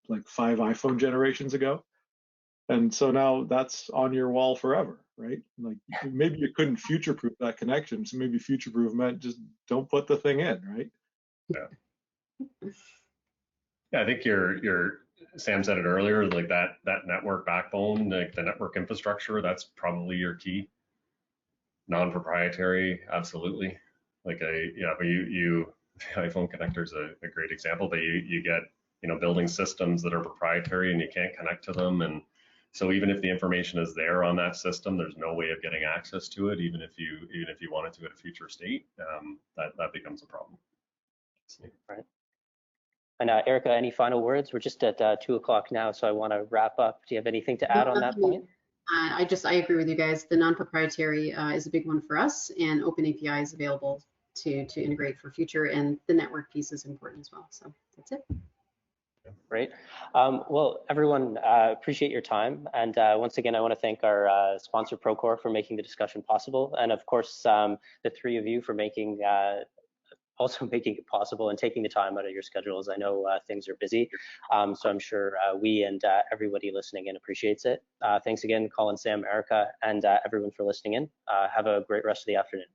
like 5 iPhone generations ago. And so now that's on your wall forever, right? Like maybe you couldn't future-proof that connection, so maybe future-proof meant just don't put the thing in, right? Yeah, I think Sam said it earlier, like that network backbone, like the network infrastructure, that's probably your key. Non-proprietary, absolutely. But the iPhone connector is a great example, but you get building systems that are proprietary and you can't connect to them, and so even if the information is there on that system, there's no way of getting access to it, even if you wanted to at a future state. That becomes a problem. Right. And Erica, any final words? We're just at 2 o'clock now, so I want to wrap up. Do you have anything to add on that point? I agree with you guys. The non-proprietary is a big one for us, and open API is available to integrate for future, and the network piece is important as well. So that's it. Great. Well, everyone, appreciate your time. And once again, I want to thank our sponsor, Procore, for making the discussion possible. And of course, the three of you for also making it possible and taking the time out of your schedules. I know things are busy, so I'm sure we and everybody listening in appreciates it. Thanks again, Colin, Sam, Erica, and everyone for listening in. Have a great rest of the afternoon.